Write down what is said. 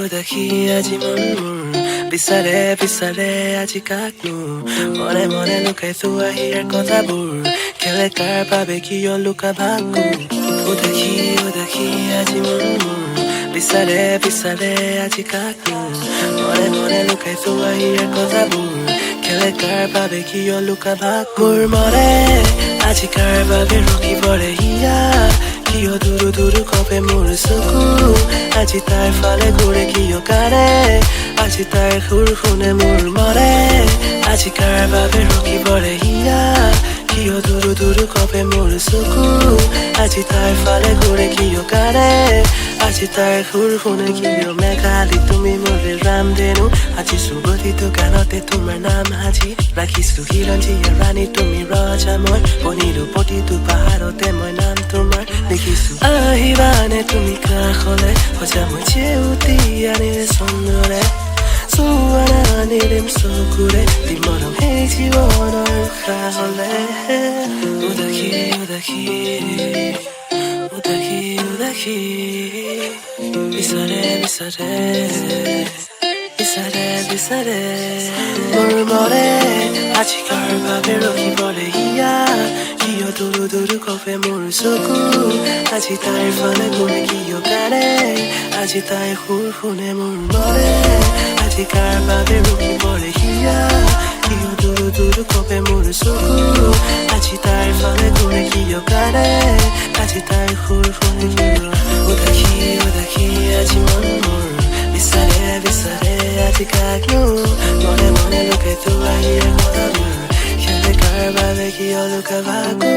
উদাসীয়াজীৱনবোৰ বিচাৰে আজি কাকনো মনে লুকাই থোৱা হিয়াৰ কথাবোৰ খেলে কাৰ বাবে কিয় লুকা ভাকো উদাসীয়াজীৱনবোৰ বিচাৰে আজি কাকনো মনে লুকাই থোৱা হিয়াৰ কথাবোৰ খেলে কাৰ বাবে কিয় লুকা ভাকো মৰে আজি কাৰ বাবে ৰখি পৰে হিয়া কিয় দূৰু কপে মোৰ চকু আজি তাইৰ ফালে ঘূৰে কিয় কাৰে আজি তাইৰ সুৰ শুনে মোৰ মৰে আজি কাৰ বাবে ৰখি পৰে হিয়া কিয় দূৰু কপে মোৰ চকু আজি তাইৰ ফালে ঘূৰে কিয় কাৰে আজি তাইৰ সুৰ শুনে কিয় মেঘালী তুমি মোৰ ৰামধেনু আজি সুগঠিত গানতে তোমাৰ নাম সাজি ৰাখিছো হিৰঞ্জীয়া ৰাণী তুমি ৰজা মই বনিলো প্ৰতিটো পাহাৰতে মই নাম তোমাৰ দেখিছো আহিবানে তুমি কাষলে সজা মই চেউতি আনিলে চন্দৰে চৌৱানা আনিলেম চকুৰে দিমৰম সেই জীৱনৰ সাহলে উদাসী বিচাৰে মোৰ মৰে আজি কাৰ বাবে ৰখি পৰে হিয়া কিয় দূৰু কপে মোৰ চকু আজি তাইৰ ফালে ঘূৰে কিয় কাৰে আজি তাই সুৰ শুনে মোৰ মৰে আজি কাৰ বাবে ৰখি পৰে হিয়া কিয় দূৰু কপে মোৰ চকু আজি তাইৰ ফালে ঘূৰে কিয় কাৰে আজি তাই সুৰ শুনে কিয় উদাসী আজি মন মোৰ বিচাৰে আজি কাকনো মনে লুকাই থোৱা হিয়াৰ কথাবোৰ খেলে কাৰ বাবে কিয় লুকা ভাকো